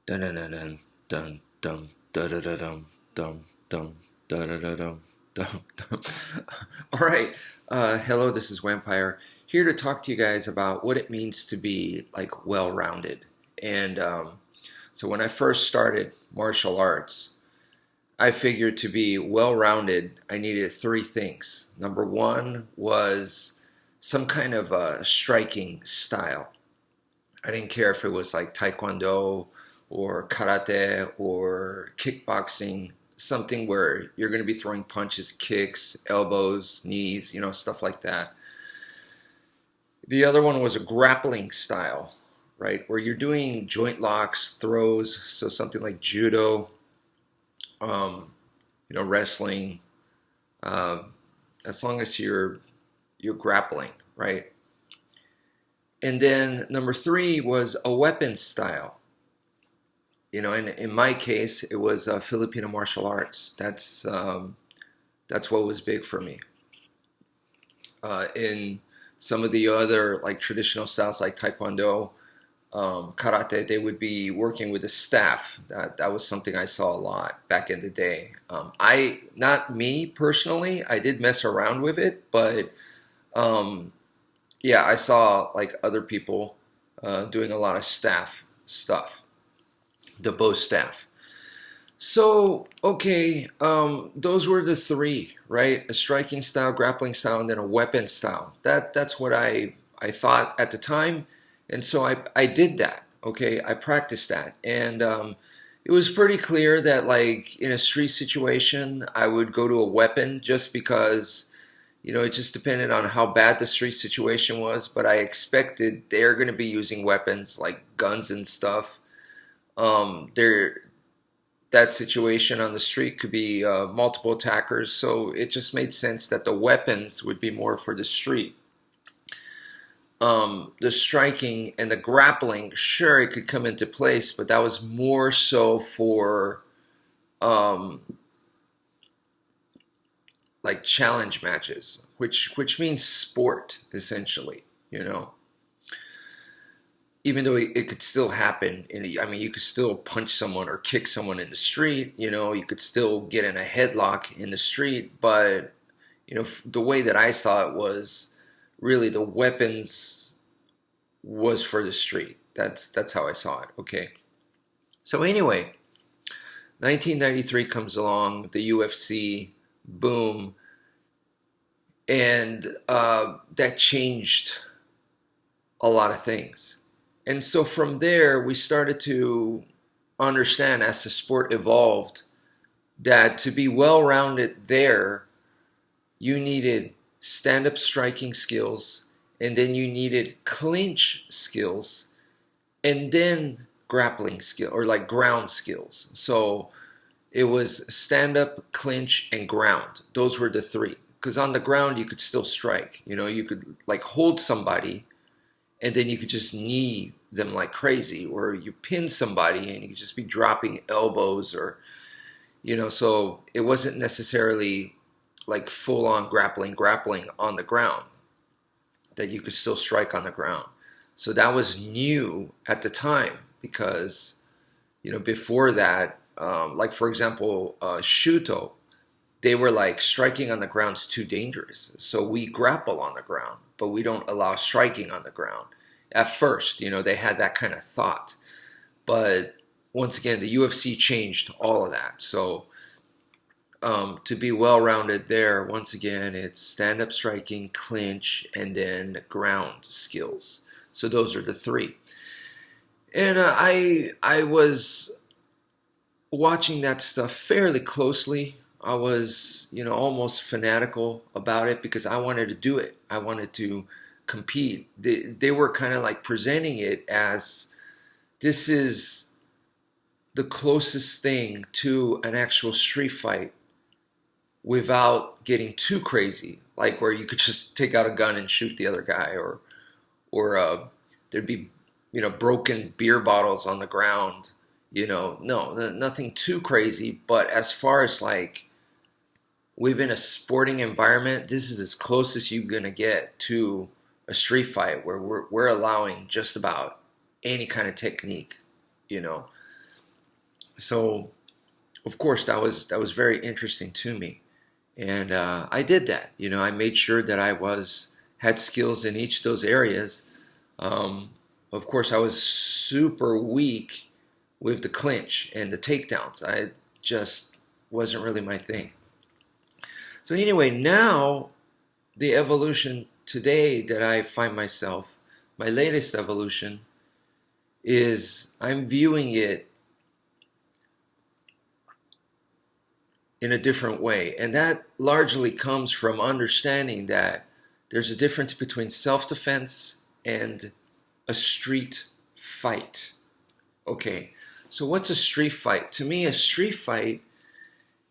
Dun dun dun dun dun dun dun dun dun dun dun dun dun dun dun. All right. Hello, this is Wmpyr, here to talk to you guys about what it means to be like well-rounded. And so when I first started martial arts, I figured to be well-rounded, I needed three things. Number one was some kind of striking style. I didn't care if it was like taekwondo or karate or kickboxing, something where you're going to be throwing punches, kicks, elbows, knees, stuff like that. The other one was a grappling style, right, where you're doing joint locks, throws, so something like judo, wrestling, uh, as long as you're grappling, right? And then number three was a weapon style. In my case, it was Filipino martial arts. That's what was big for me. In some of the other like traditional styles like Taekwondo, karate, they would be working with a staff. That was something I saw a lot back in the day. Not me personally, I did mess around with it, but yeah, I saw like other people doing a lot of staff stuff, the bow staff. So, okay, those were the three, right? A striking style, grappling style, and then a weapon style. That's what I thought at the time, and so I did that. Okay, I practiced that, and it was pretty clear that like in a street situation, I would go to a weapon just because it just depended on how bad the street situation was. But I expected they're going to be using weapons like guns and stuff. They're that situation on the street could be multiple attackers, so it just made sense that the weapons would be more for the street. The striking and the grappling, sure, it could come into place, but that was more so for um, like challenge matches, which means sport essentially. Even though it could still happen I mean, you could still punch someone or kick someone in the street. You could still get in a headlock in the street, but the way that I saw it was really the weapons was for the street. That's how I saw it. Okay. So anyway, 1993 comes along, the UFC, boom, and that changed a lot of things. And so from there, we started to understand as the sport evolved that to be well-rounded there, you needed stand-up striking skills, and then you needed clinch skills, and then grappling skill or like ground skills. So it was stand-up, clinch, and ground. Those were the three. Because on the ground, you could still strike. You could like hold somebody and then you could just knee them like crazy, or you pin somebody and you could just be dropping elbows, or so it wasn't necessarily like full on grappling on the ground, that you could still strike on the ground. So that was new at the time, because before that, like for example, shuto, they were like striking on the ground's too dangerous. So we grapple on the ground, but we don't allow striking on the ground. At first, they had that kind of thought. But once again, the UFC changed all of that. So to be well-rounded there, once again, it's stand-up striking, clinch, and then ground skills. So those are the three. And I was watching that stuff fairly closely. I was, almost fanatical about it because I wanted to do it. I wanted to compete. They were kind of like presenting it as this is the closest thing to an actual street fight without getting too crazy, like where you could just take out a gun and shoot the other guy, or there'd be broken beer bottles on the ground. No, nothing too crazy. But as far as like within a sporting environment, this is as close as you're gonna get to a street fight where we're allowing just about any kind of technique, you know. So of course that was very interesting to me, and I did that. I made sure that I had skills in each of those areas. Um, of course, I was super weak with the clinch and the takedowns. I just wasn't really my thing. So anyway, now the evolution today that I find myself, my latest evolution, is I'm viewing it in a different way. And that largely comes from understanding that there's a difference between self-defense and a street fight. Okay, so what's a street fight? To me, a street fight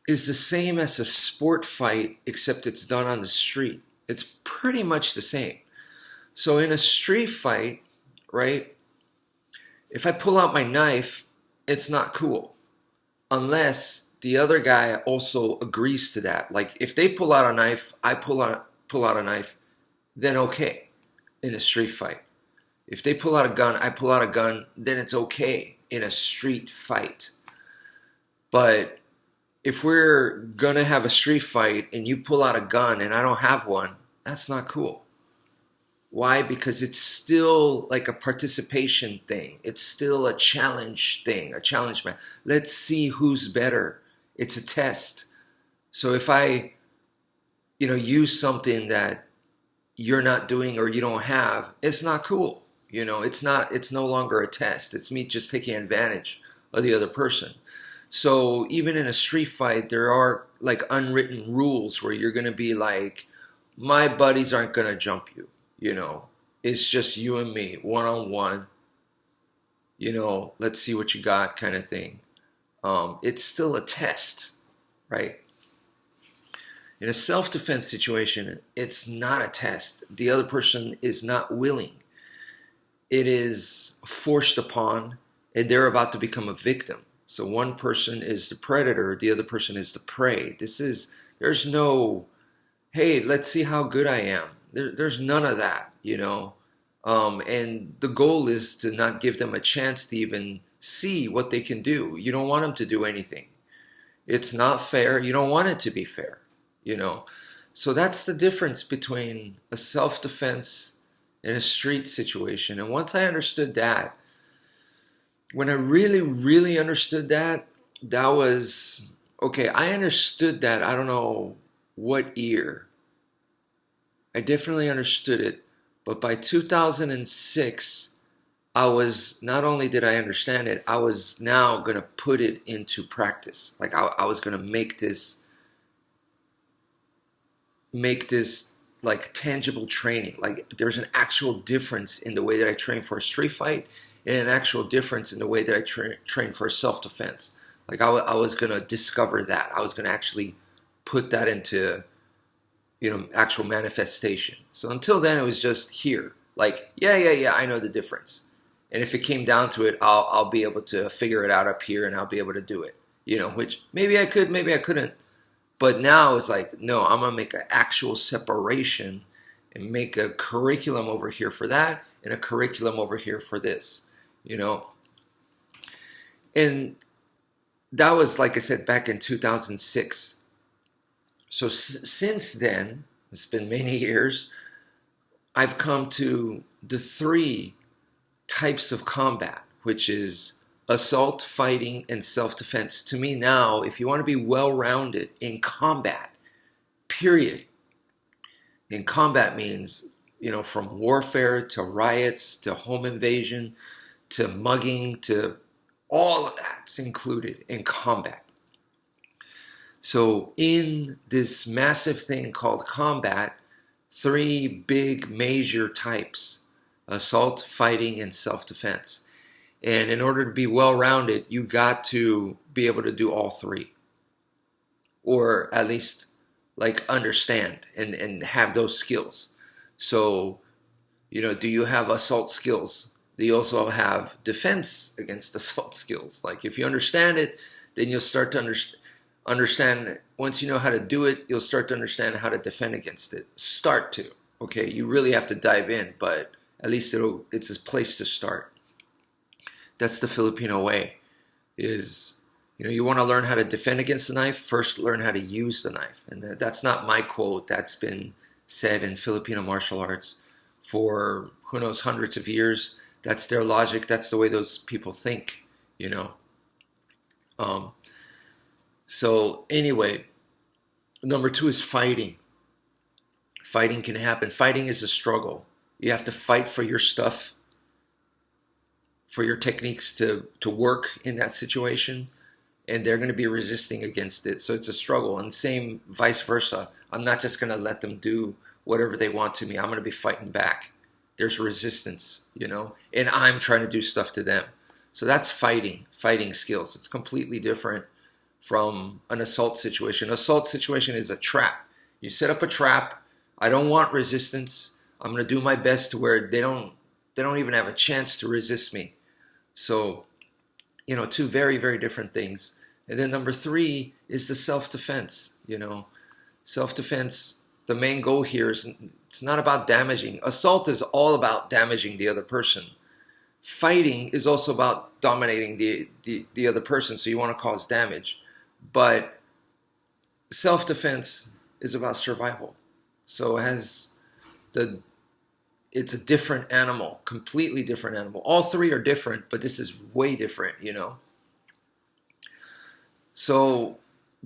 is the same as a sport fight, except it's done on the street. It's pretty much the same. So in a street fight, right, if I pull out my knife, it's not cool unless the other guy also agrees to that. Like if they pull out a knife, I pull out a knife, then okay in a street fight. If they pull out a gun, I pull out a gun, then it's okay in a street fight. But if we're gonna have a street fight and you pull out a gun and I don't have one, that's not cool. Why? Because it's still like a participation thing. It's still a challenge thing, a challenge match. Let's see who's better. It's a test. So if I, use something that you're not doing or you don't have, it's not cool. It's no longer a test. It's me just taking advantage of the other person. So even in a street fight, there are like unwritten rules where you're going to be like, my buddies aren't going to jump you. It's just you and me, one-on-one. Let's see what you got kind of thing. It's still a test, right? In a self-defense situation, it's not a test. The other person is not willing. It is forced upon, and they're about to become a victim. So one person is the predator, the other person is the prey. There's no, hey, let's see how good I am. There's none of that, and the goal is to not give them a chance to even see what they can do. You don't want them to do anything. It's not fair. You don't want it to be fair, So that's the difference between a self-defense and a street situation. And once I understood that, when I really, really understood that, that was, okay, I understood that, I don't know what year. I definitely understood it. But by 2006, not only did I understand it, I was now going to put it into practice. Like I was going to make this like tangible training. Like there's an actual difference in the way that I train for a street fight and an actual difference in the way that I train for self-defense. Like I was going to discover that. I was going to actually put that into, actual manifestation. So until then, it was just here. Like, yeah, I know the difference. And if it came down to it, I'll be able to figure it out up here and I'll be able to do it. Which maybe I could, maybe I couldn't. But now it's like, no, I'm going to make an actual separation and make a curriculum over here for that and a curriculum over here for this, And that was, like I said, back in 2006. So since then, it's been many years, I've come to the 3 types of combat, which is assault, fighting, and self-defense. To me now, if you want to be well-rounded in combat, period. And combat means, from warfare to riots to home invasion to mugging to all of that's included in combat. So in this massive thing called combat, 3 big major types: assault, fighting, and self-defense. And in order to be well-rounded, you got to be able to do all 3. Or at least like understand and have those skills. So, do you have assault skills? Do you also have defense against assault skills? Like if you understand it, then you'll start to understand. Once you know how to do it, you'll start to understand how to defend against it. Start to. Okay, you really have to dive in, but at least it's a place to start. That's the Filipino way, is You want to learn how to defend against the knife, first learn how to use the knife. And that's not my quote. That's been said in Filipino martial arts for, who knows, hundreds of years. That's their logic. That's the way those people think, So anyway, number 2 is fighting. Fighting can happen. Fighting is a struggle. You have to fight for your stuff, for your techniques to work in that situation. And they're going to be resisting against it. So it's a struggle. And same vice versa. I'm not just going to let them do whatever they want to me. I'm going to be fighting back. There's resistance, and I'm trying to do stuff to them. So that's fighting skills. It's completely different from an assault situation. Assault situation is a trap. You set up a trap. I don't want resistance. I'm going to do my best to where they don't even have a chance to resist me. So, 2 very, very different things. And then number 3 is the self-defense. Self-defense, the main goal here is it's not about damaging. Assault is all about damaging the other person. Fighting is also about dominating the other person, so you want to cause damage. But self-defense is about survival. So it's a different animal, completely different animal. All 3 are different, but this is way different, So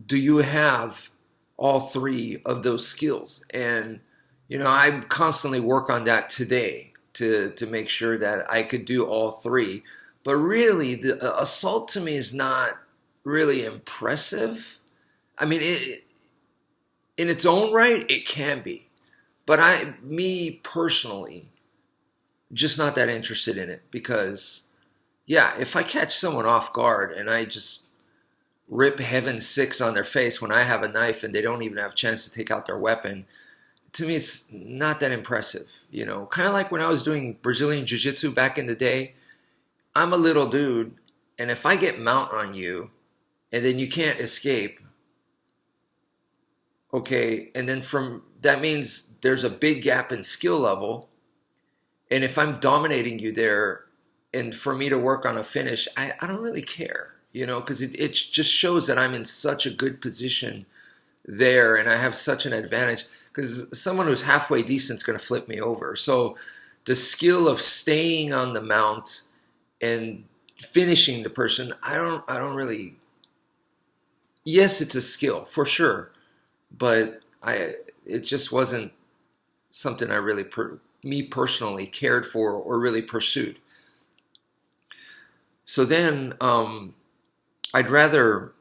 do you have all 3 of those skills? And, I constantly work on that today to make sure that I could do all 3. But really, the assault to me is not really impressive. I mean, in its own right, it can be. But me personally, just not that interested in it. Because, if I catch someone off guard and I just rip heaven 6 on their face when I have a knife and they don't even have a chance to take out their weapon, to me it's not that impressive. Kind of like when I was doing Brazilian Jiu-Jitsu back in the day. I'm a little dude, and if I get mount on you and then you can't escape, okay, and then that means there's a big gap in skill level. And if I'm dominating you there, and for me to work on a finish, I don't really care. Because it just shows that I'm in such a good position there and I have such an advantage, because someone who's halfway decent is going to flip me over. So the skill of staying on the mount and finishing the person, I don't really, yes, it's a skill for sure, but it just wasn't something I really, me personally, cared for or really pursued. So then, I'd rather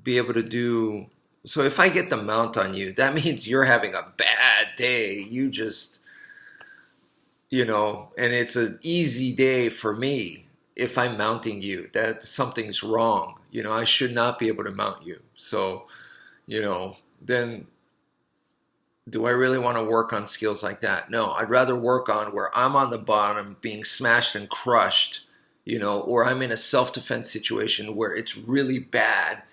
be able to do, so if I get the mount on you, that means you're having a bad day. You just, and it's an easy day for me if I'm mounting you. That something's wrong. I should not be able to mount you. So, then do I really want to work on skills like that? No, I'd rather work on where I'm on the bottom being smashed and crushed, or I'm in a self-defense situation where it's really bad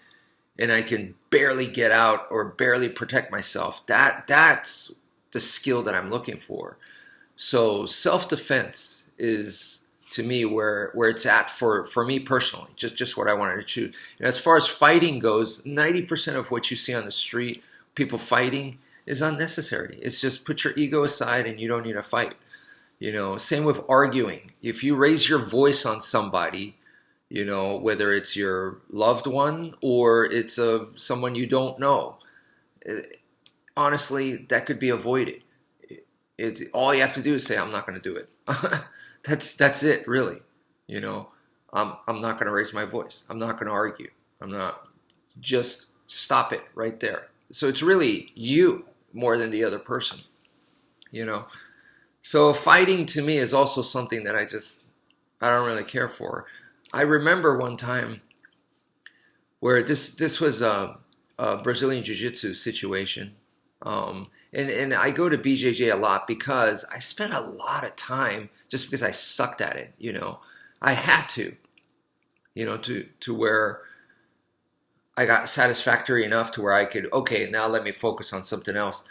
and I can barely get out or barely protect myself. That's the skill that I'm looking for. So self-defense is, to me, where it's at for me personally, just what I wanted to choose. And as far as fighting goes, 90% of what you see on the street, people fighting, is unnecessary. It's just put your ego aside and you don't need to fight. Same with arguing. If you raise your voice on somebody, whether it's your loved one or it's someone you don't know, honestly, that could be avoided. All you have to do is say, I'm not going to do it. That's it, really. I'm not going to raise my voice. I'm not going to argue. I'm not. Just stop it right there. So it's really you more than the other person. So fighting to me is also something that I don't really care for. I remember one time where this was a Brazilian Jiu-Jitsu situation. And I go to BJJ a lot because I spent a lot of time just because I sucked at it, I had to where I got satisfactory enough to where I could, okay, now let me focus on something else.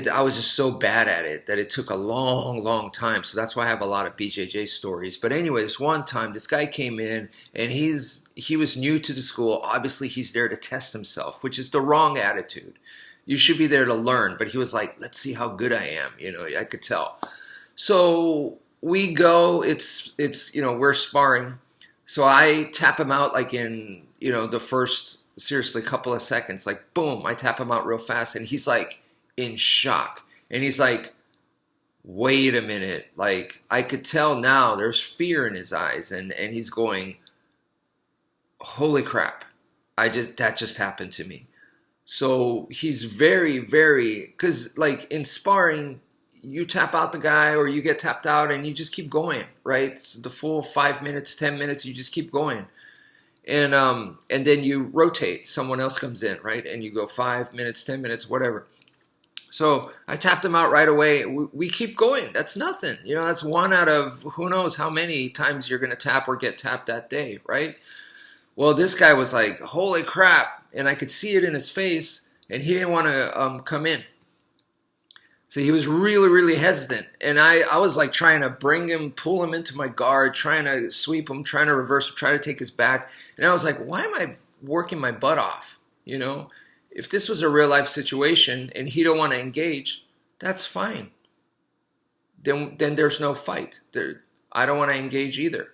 I was just so bad at it that it took a long, long time. So that's why I have a lot of BJJ stories. But anyways, one time this guy came in and he was new to the school. Obviously, he's there to test himself, which is the wrong attitude. You should be there to learn. But he was like, let's see how good I am. I could tell. So we go. It's we're sparring. So I tap him out like in the first seriously couple of seconds. Like boom, I tap him out real fast, and he's like in shock. And he's like, wait a minute. Like, I could tell now there's fear in his eyes, and he's going, holy crap. That just happened to me. So he's very, very, because like in sparring, you tap out the guy or you get tapped out and you just keep going, right? It's the full 5 minutes, 10 minutes, you just keep going. And then you rotate. Someone else comes in, right? And you go 5 minutes, 10 minutes, whatever. So I tapped him out right away. We keep going. That's nothing. That's one out of who knows how many times you're going to tap or get tapped that day, right? Well, this guy was like, holy crap. And I could see it in his face, and he didn't want to come in. So he was really, really hesitant. And I was like trying to bring him, pull him into my guard, trying to sweep him, trying to reverse him, trying to take his back. And I was like, why am I working my butt off, If this was a real life situation and he don't want to engage, that's fine. Then there's no fight. I don't want to engage either.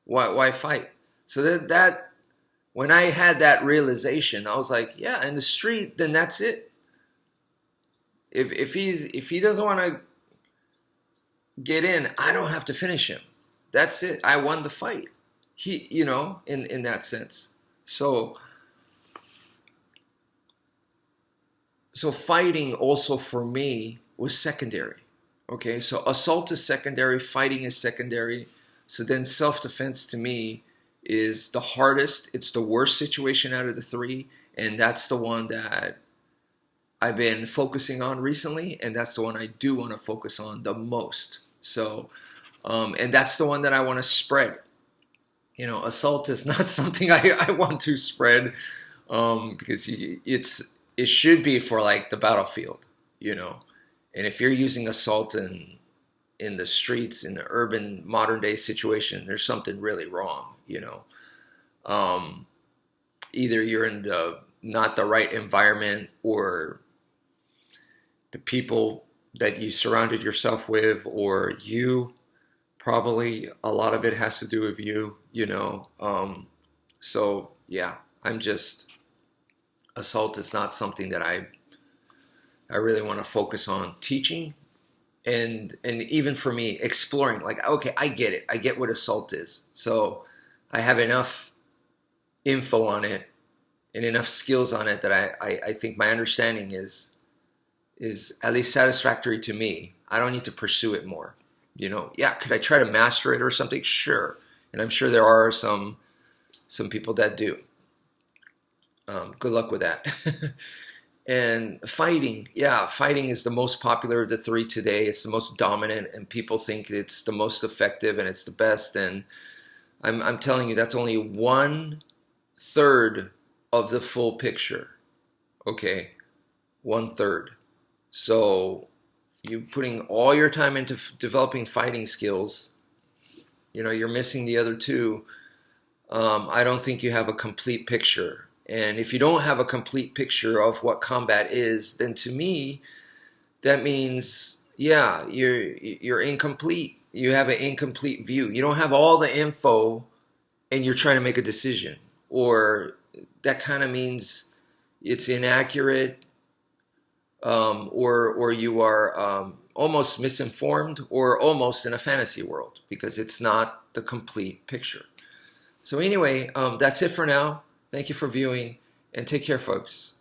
Why fight? So that when I had that realization, I was like, yeah, in the street, then that's it. If he doesn't want to get in, I don't have to finish him. That's it. I won the fight. In that sense. So fighting also for me was secondary. Okay, so assault is secondary, fighting is secondary. So then self-defense to me is the hardest. It's the worst situation out of the three, and that's the one that I've been focusing on recently, and that's the one I do want to focus on the most. So, and that's the one that I want to spread. Assault is not something I want to spread because it should be for like the battlefield, And if you're using assault in the streets, in the urban modern day situation, there's something really wrong, Either you're in not the right environment, or the people that you surrounded yourself with, or you, probably a lot of it has to do with you, So yeah, assault is not something that I really want to focus on teaching, and even for me exploring, like, okay, I get it. I get what assault is. So I have enough info on it and enough skills on it that I think my understanding is at least satisfactory to me. I don't need to pursue it more. Yeah, could I try to master it or something? Sure. And I'm sure there are some people that do. Good luck with that. And fighting is the most popular of the three today. It's the most dominant, and people think it's the most effective and it's the best. And I'm telling you, that's only 1/3 of the full picture. Okay, 1/3. So you putting all your time into developing fighting skills, you're missing the other two. I don't think you have a complete picture. And if you don't have a complete picture of what combat is, then to me, that means, yeah, you're incomplete. You have an incomplete view. You don't have all the info, and you're trying to make a decision. Or that kind of means it's inaccurate, or you are almost misinformed, or almost in a fantasy world, because it's not the complete picture. So anyway, that's it for now. Thank you for viewing, and take care, folks.